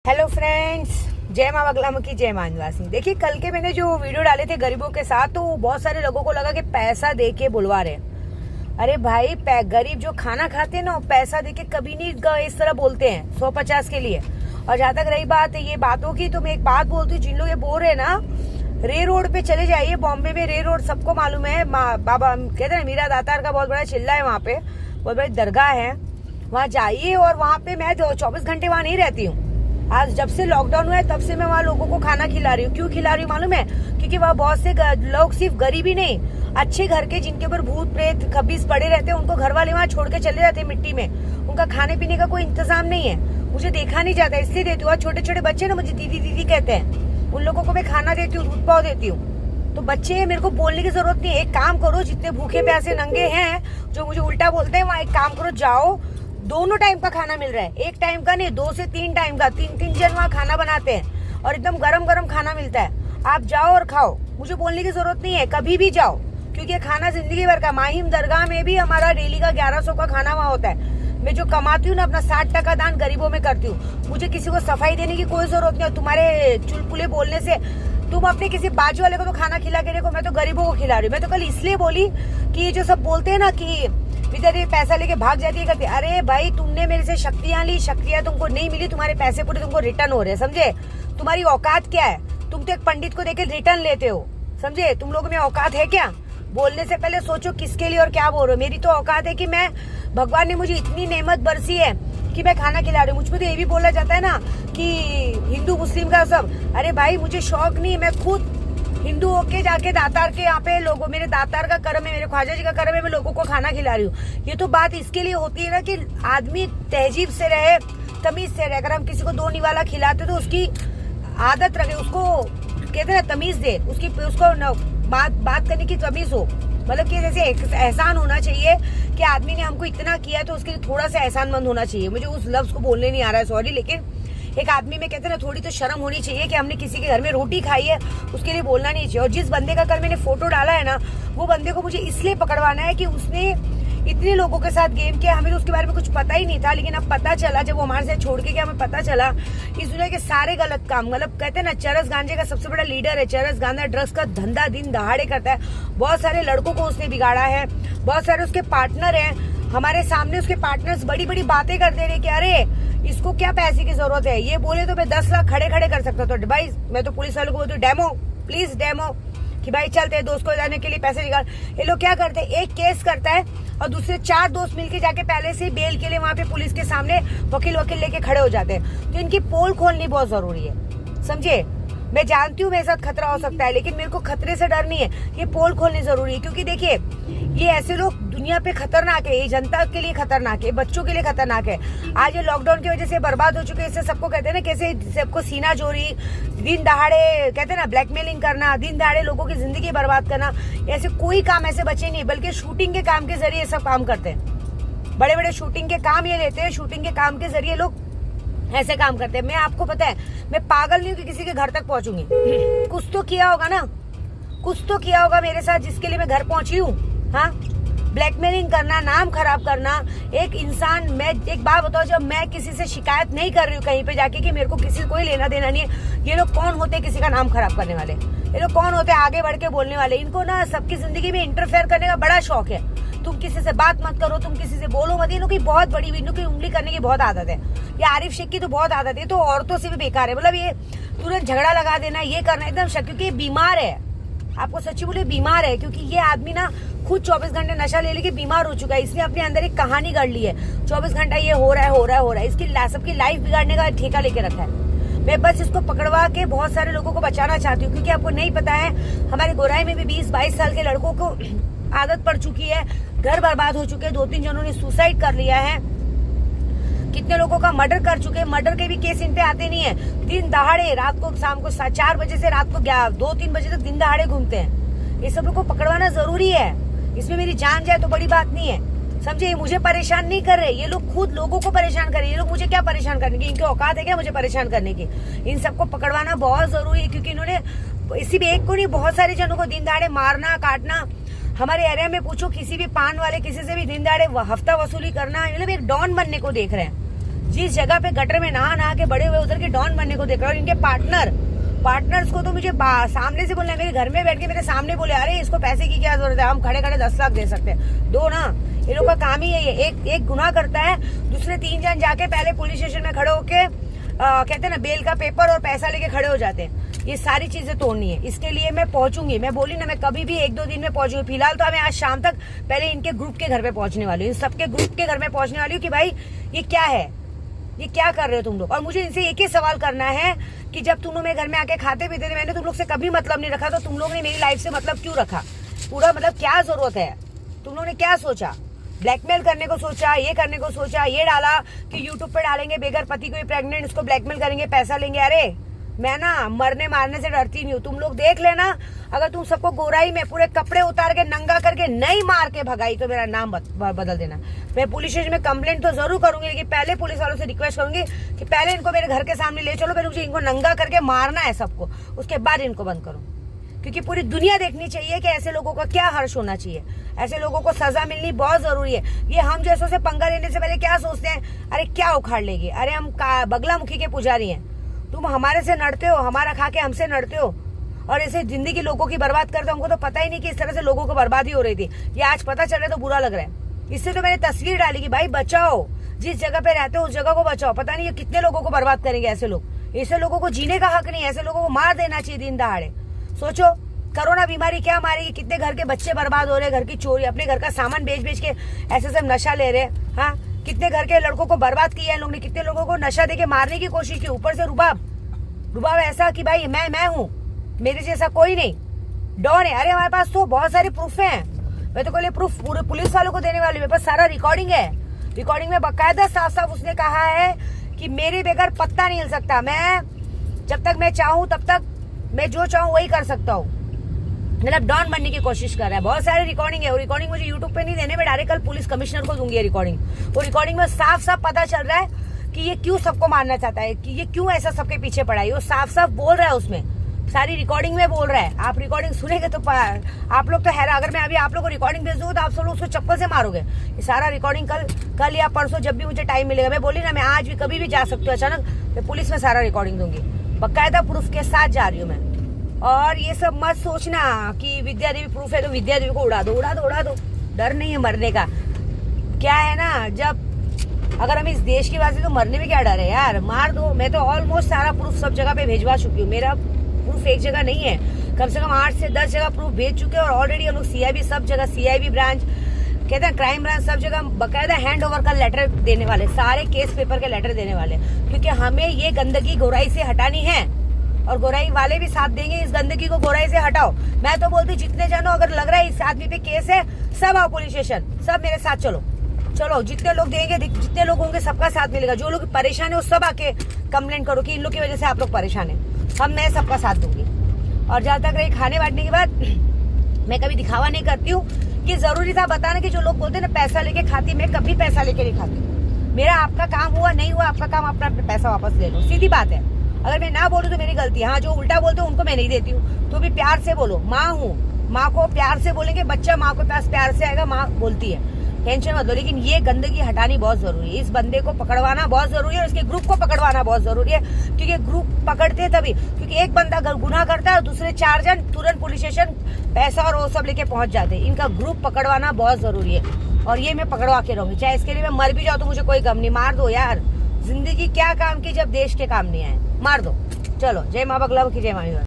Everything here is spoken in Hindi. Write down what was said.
हेलो फ्रेंड्स, जय माँ बगलामुखी, जय माँ निवासी। देखिए, कल के मैंने जो वीडियो डाले थे गरीबों के साथ, तो बहुत सारे लोगों को लगा कि पैसा दे के बुलवा रहे। अरे भाई, गरीब जो खाना खाते हैं ना, पैसा दे के कभी नहीं इस तरह बोलते हैं 150 के लिए। और जहाँ तक रही बात ये बातों की, तो मैं एक बात बोलती हूँ, जिन लोग ये बोल रहे हैं ना, रे रोड पे चले जाइए। बॉम्बे में रे रोड सबको मालूम है। बाबा कहते हैं मीरा दातार का बहुत बड़ा चिल्ला है, वहाँ पे बहुत बड़ी दरगाह है, वहाँ जाइए। और वहाँ पे मैं 24 घंटे वहाँ नहीं रहती हूँ। आज जब से लॉकडाउन हुआ है तब से मैं वहाँ लोगों को खाना खिला रही हूँ। क्यों खिला रही हूँ मालूम है? क्योंकि वहाँ बहुत से लोग सिर्फ गरीब ही नहीं, अच्छे घर के जिनके ऊपर भूत प्रेत खबीस पड़े रहते हैं, उनको घर वाले वहाँ छोड़ के चले जाते हैं मिट्टी में। उनका खाने पीने का कोई इंतजाम नहीं है, मुझे देखा नहीं जाता, इसलिए देती हूँ। और छोटे छोटे बच्चे ना मुझे दीदी दीदी कहते हैं, उन लोगों को मैं खाना देती हूँ, दूध पाव देती हूँ। तो बच्चे, मेरे को बोलने की जरूरत नहीं है। एक काम करो, जितने भूखे प्यासे नंगे हैं जो मुझे उल्टा बोलते हैं, वहाँ एक काम करो, जाओ। दोनों टाइम का खाना मिल रहा है, एक टाइम का नहीं, 2 से 3 टाइम का। 3 जन वहाँ खाना बनाते हैं और एकदम गरम गरम खाना मिलता है। आप जाओ और खाओ, मुझे बोलने की जरूरत नहीं है, कभी भी जाओ, क्योंकि खाना जिंदगी भर का। माहिम दरगाह में भी हमारा डेली का 1100 का खाना वहाँ होता है। मैं जो कमाती हूँ ना, अपना 60% दान गरीबों में करती हूँ। मुझे किसी को सफाई देने की कोई जरूरत नहीं है। तुम्हारे चुलपुले बोलने से तुम अपने किसी बाजू वाले को तो खाना खिला के देखो, मैं तो गरीबों को खिला रही हूँ। मैं तो कल इसलिए बोली कि ये जो सब बोलते हैं ना कि इधर ये पैसा लेके भाग जाती है करती, अरे भाई, तुमने मेरे से शक्तियां ली, शक्तियां तुमको नहीं मिली, तुम्हारे पैसे पूरे तुमको रिटर्न हो रहे हैं, समझे? तुम्हारी औकात क्या है? तुम तो एक पंडित को देके रिटर्न लेते हो, समझे? तुम लोगों में औकात है क्या? बोलने से पहले सोचो किसके लिए और क्या बोल रहे हो। मेरी तो औकात है कि मैं, भगवान ने मुझे इतनी नेमत बरसी है कि मैं खाना खिला रही हूँ। मुझ पर तो ये भी बोला जाता है ना कि हिंदू मुस्लिम का सब। अरे भाई, मुझे शौक नहीं, मैं खुद हिंदू होके जाके दातार के यहाँ पे लोगों, मेरे दातार का कर्म है, मेरे ख्वाजा जी का कर्म है, मैं लोगों को खाना खिला रही हूँ। ये तो बात इसके लिए होती है ना कि आदमी तहजीब से रहे, तमीज से रहे। अगर हम किसी को 2 निवाला खिलाते तो उसकी आदत रखे, उसको कहते हैं ना तमीज दे, उसको बात करने की तमीज हो। मतलब कि जैसे एहसान होना चाहिए कि आदमी ने हमको इतना किया तो उसके लिए थोड़ा सा एहसानमंद होना चाहिए। मुझे उस लफ्ज को बोलने नहीं आ रहा है, सॉरी, लेकिन एक आदमी में कहते हैं ना, थोड़ी तो शर्म होनी चाहिए कि हमने किसी के घर में रोटी खाई है, उसके लिए बोलना नहीं चाहिए। और जिस बंदे का कल मैंने फोटो डाला है ना, वो बंदे को मुझे इसलिए पकड़वाना है कि उसने इतने लोगों के साथ गेम किया। हमें तो उसके बारे में कुछ पता ही नहीं था, लेकिन अब पता चला, जब वो हमारे से छोड़ के गया, हमें पता चला इस दुनिया के सारे गलत काम, मतलब कहते हैं ना, चरस गांजे का सबसे बड़ा लीडर है। चरस गांजा ड्रग्स का धंधा दिन दहाड़े करता है। बहुत सारे लड़कों को उसने बिगाड़ा है, बहुत सारे उसके पार्टनर हैं। हमारे सामने उसके पार्टनर्स बड़ी बड़ी बातें करते रहे कि अरे इसको क्या पैसे की जरूरत है, ये बोले तो मैं 10 लाख खड़े खड़े कर सकता। तो भाई, मैं तो पुलिस वालों को बोलती हूँ, डेमो प्लीज डेमो, कि भाई चलते हैं दोस्त को जाने के लिए पैसे निकाल। ये लोग क्या करते हैं, एक केस करता है और दूसरे 4 दोस्त मिलके जाके पहले से बेल के लिए वहां पे पुलिस के सामने वकील लेके खड़े हो जाते हैं। तो इनकी पोल खोलनी बहुत जरूरी है, समझे? मैं जानती हूँ मेरे साथ खतरा हो सकता है, लेकिन मेरे को खतरे से डर नहीं है, ये पोल खोलनी जरूरी है। क्योंकि देखिए, ये ऐसे लोग दुनिया पे खतरनाक है, ये जनता के लिए खतरनाक है, बच्चों के लिए खतरनाक है। आज ये लॉकडाउन की वजह से बर्बाद हो चुके हैं। इससे सबको कहते हैं ना, कैसे सबको सीना चोरी, दिन दहाड़े कहते हैं ना, ब्लैकमेलिंग करना, दिन दहाड़े लोगों की जिंदगी बर्बाद करना, ऐसे कोई काम ऐसे बचे नहीं, बल्कि शूटिंग के काम के जरिए सब काम करते हैं। बड़े बड़े शूटिंग के काम ये लेते हैं, शूटिंग के काम के जरिए लोग ऐसे काम करते हैं। मैं आपको पता है, मैं पागल नहीं हूँ कि किसी के घर तक पहुंचूंगी। कुछ तो किया होगा ना, कुछ तो किया होगा मेरे साथ जिसके लिए मैं घर पहुंची हूँ। हाँ, ब्लैकमेलिंग करना, नाम खराब करना। एक इंसान, मैं एक बात बताओ, जब मैं किसी से शिकायत नहीं कर रही हूँ कहीं पे जाके कि मेरे को किसी कोई लेना देना नहीं है, ये लोग कौन होते हैं किसी का नाम खराब करने वाले? ये लोग कौन होते हैं आगे बढ़ के बोलने वाले? इनको ना सबकी जिंदगी में इंटरफेयर करने का बड़ा शौक है। तुम किसी से बात मत करो, तुम किसी से बोलो मत। इनकी बहुत बड़ी, इनों की उंगली करने की बहुत आदत है। ये आरिफ शेख की तो बहुत आदत है, तो औरतों से भी बेकार है। मतलब ये तुरंत झगड़ा लगा देना, ये करना एकदम क्योंकि ये बीमार है। आपको सच्ची बोले, बीमार है। क्योंकि ये आदमी ना खुद 24 घंटे नशा ले लेके बीमार हो चुका है। इसने अपने अंदर एक कहानी गढ़ ली है, 24 घंटा ये हो रहा है। इसकी सबकी लाइफ बिगाड़ने का ठेका लेके रखा है। मैं बस इसको पकड़वा के बहुत सारे लोगों को बचाना चाहती हूँ। क्योंकि आपको नहीं पता है, हमारे गोराई में भी 20-22 साल के लड़कों को आदत पड़ चुकी है, घर बर्बाद हो चुके हैं। 2-3 जनों ने सुसाइड कर लिया है, कितने लोगों का मर्डर कर चुके हैं। मर्डर के भी केस इन पे आते नहीं है। दिन दहाड़े रात को, शाम को 4 बजे से रात को 2-3 बजे तक दिन दहाड़े घूमते हैं। ये सब लोग को पकड़वाना जरूरी है। इसमें मेरी जान जाए तो बड़ी बात नहीं है, समझे? ये मुझे परेशान नहीं कर रहे, ये लोग खुद लोगों को परेशान कर रहे हैं। ये लोग मुझे क्या परेशान करने की, इनकी औकात है क्या मुझे परेशान करने की? इन सबको पकड़वाना बहुत जरूरी है। क्योंकि इन्होंने इसी भी एक को नहीं, बहुत सारे जनों को दिन दहाड़े मारना, काटना। हमारे एरिया में पूछो, किसी भी पान वाले किसी से भी दिन दहाड़े हफ्ता वसूली करना, मतलब एक डॉन बनने को देख रहे हैं। जिस जगह पे गटर में नहा के बड़े हुए उधर के डॉन बनने को देख रहा हूँ। इनके पार्टनर्स को तो मुझे सामने से बोलना है, मेरे घर में बैठ के मेरे सामने बोले अरे इसको पैसे की क्या जरूरत है, हम खड़े खड़े 10 लाख दे सकते हैं, दो ना। ये लोग का काम ही है ये, एक गुनाह करता है, दूसरे 3 जन जाके पहले पुलिस स्टेशन में खड़े होके कहते हैं ना बेल का पेपर और पैसा लेके खड़े हो जाते हैं। ये सारी चीजें तोड़नी है, इसके लिए मैं पहुंचूंगी। मैं बोली ना, मैं कभी भी 1-2 दिन में पहुंचूंगी। फिलहाल तो मैं आज शाम तक पहले इनके ग्रुप के घर पे पहुंचने वाली हूँ, इन सबके ग्रुप के घर में पहुंचने वाली हूँ कि भाई ये क्या है, ये क्या कर रहे हो तुम लोग। और मुझे इनसे एक ही सवाल करना है कि जब तुम लोग मेरे घर में आके खाते पीते थे, मैंने तुम लोग से कभी मतलब नहीं रखा, तो तुम लोग ने मेरी लाइफ से मतलब क्यों रखा? पूरा मतलब क्या जरूरत है? तुम लोग ने क्या सोचा? ब्लैकमेल करने को सोचा, ये करने को सोचा, ये डाला कि यूट्यूब पे डालेंगे बेगर पति को प्रेग्नेंट, इसको ब्लैकमेल करेंगे, पैसा लेंगे। अरे मैं ना मरने मारने से डरती नहीं हूँ। तुम लोग देख लेना, अगर तुम सबको गोराई में पूरे कपड़े उतार के नंगा करके नहीं मार के भगाई तो मेरा नाम बदल देना। मैं पुलिस स्टेशन में कंप्लेंट तो जरूर करूंगी, लेकिन पहले पुलिस वालों से रिक्वेस्ट करूंगी कि पहले इनको मेरे घर के सामने ले चलो, फिर मुझे इनको नंगा करके मारना है सबको, उसके बाद इनको बंद करो। क्योंकि पूरी दुनिया देखनी चाहिए कि ऐसे लोगों का क्या हर्ष होना चाहिए, ऐसे लोगों को सजा मिलनी बहुत जरूरी है। ये हम जैसों से पंगा लेने से पहले क्या सोचते हैं, अरे क्या उखाड़ लेगी, अरे हम बगलामुखी के पुजारी हैं, तुम हमारे से लड़ते हो, हमारा खा के हमसे लड़ते हो और ऐसे जिंदगी लोगों की बर्बाद करते हो। हमको तो पता ही नहीं कि इस तरह से लोगों को बर्बादी हो रही थी, ये आज पता चल रहा है तो बुरा लग रहा है। इससे तो मैंने तस्वीर डाली कि भाई बचाओ, जिस जगह पे रहते हो उस जगह को बचाओ। पता नहीं ये कितने लोगों को बर्बाद करेंगे ऐसे लोग। ऐसे लोगों को जीने का हक नहीं, ऐसे लोगों को मार देना चाहिए दिन दहाड़े। सोचो कोरोना बीमारी क्या मारेगी, कितने घर के बच्चे बर्बाद हो रहे, घर की चोरी, अपने घर का सामान बेच बेच के ऐसे सब नशा ले रहे। हाँ, कितने घर के लड़कों को बर्बाद किया है लोगों ने, कितने लोगों को नशा देके मारने की कोशिश की, ऊपर से रुबाब ऐसा कि भाई मैं हूँ, मेरे जैसा कोई नहीं, डॉन है। अरे हमारे पास तो बहुत सारे प्रूफ हैं, मैं तो कोई प्रूफ पूरे पुलिस वालों को देने वाली, मेरे पास सारा रिकॉर्डिंग है। रिकॉर्डिंग में बकायदा साफ साफ उसने कहा है कि मेरे बगैर पत्ता नहीं हिल सकता, मैं जब तक मैं चाहूँ तब तक मैं जो चाहूँ वही कर सकता हूँ। मतलब डॉन बनने की कोशिश कर रहा है। बहुत सारे रिकॉर्डिंग है, वो रिकॉर्डिंग मुझे यूट्यूब पे नहीं देने, मैं डायरेक्ट कल पुलिस कमिश्नर को दूंगी रिकॉर्डिंग। वो रिकॉर्डिंग में साफ साफ पता चल रहा है कि ये क्यों सबको मारना चाहता है, कि ये क्यों ऐसा सबके पीछे पड़ा है, वो साफ साफ बोल रहा है, उसमें सारी रिकॉर्डिंग में बोल रहा है। आप रिकॉर्डिंग सुनेंगे तो आप लोग तो हैरान, अगर मैं अभी आप लोग को रिकॉर्डिंग भेज दूँ तो आप सब लोग उसको चप्पल से मारोगे। ये सारा रिकॉर्डिंग कल या परसों जब भी मुझे टाइम मिलेगा, मैं बोली ना मैं आज भी कभी भी जा सकती हूँ अचानक, मैं पुलिस में सारा रिकॉर्डिंग दूंगी, बकायदा प्रूफ के साथ जा रही हूँ मैं। और ये सब मत सोचना कि विद्या देवी प्रूफ है तो विद्या देवी को उड़ा दो, डर नहीं है मरने का। क्या है ना, जब अगर हम इस देश की बात है तो मरने में क्या डर है यार, मार दो। मैं तो ऑलमोस्ट सारा प्रूफ सब जगह पे भेजवा चुकी हूँ, मेरा प्रूफ एक जगह नहीं है, कम से कम 8 से 10 जगह प्रूफ भेज चुके हैं। और ऑलरेडी हम लोग CIB सब जगह, CIB ब्रांच कहते हैं क्राइम ब्रांच सब जगह बकायदा हैंड ओवर का लेटर देने वाले, सारे केस पेपर के लेटर देने वाले, क्योंकि हमें ये गंदगी गोराई से हटानी है और गोराई वाले भी साथ देंगे, इस गंदगी को गोराई से हटाओ। मैं तो बोलती जितने जनो अगर लग रहा है इस आदमी पे केस है, सब आओ पुलिस स्टेशन, सब मेरे साथ चलो, जितने लोग देंगे, जितने लोग होंगे सबका साथ मिलेगा। जो लोग परेशान है वो सब आके कंप्लेंट करो कि इन लोग की वजह से आप लोग परेशान है, मैं सबका साथ दूंगी। और जहाँ तक रही खाने बांटने की बात, मैं कभी दिखावा नहीं करती हूँ कि जरूरी था बताना कि जो लोग बोलते हैं ना पैसा लेके खाती, मैं कभी पैसा लेके नहीं खाती। मेरा आपका काम हुआ नहीं हुआ, आपका काम अपना पैसा वापस ले लो, सीधी बात है। अगर मैं ना बोलूँ तो मेरी गलती है। हाँ, जो उल्टा बोलते हैं उनको मैं नहीं देती हूँ, तो भी प्यार से बोलो। माँ हूँ, माँ को प्यार से बोलेंगे, बच्चा माँ को पास प्यार से आएगा, माँ बोलती है, टेंशन मत लो। लेकिन ये गंदगी हटानी बहुत जरूरी है, इस बंदे को पकड़वाना बहुत जरूरी है और इसके ग्रुप को पकड़वाना बहुत जरूरी है, क्योंकि ग्रुप पकड़ते हैं तभी, क्योंकि एक बंदा गुनाह करता है और दूसरे 4 जन तुरंत पुलिस स्टेशन पैसा और वो सब लेके पहुंच जाते हैं। इनका ग्रुप पकड़वाना बहुत जरूरी है और ये मैं पकड़वा के रहूंगी, चाहे इसके लिए मैं मर भी जाऊँ तो मुझे कोई गम नहीं। मार दो यार, जिंदगी क्या काम की जब देश के काम नहीं आए, मार दो। चलो, जय माँ बगला की, जय माँ।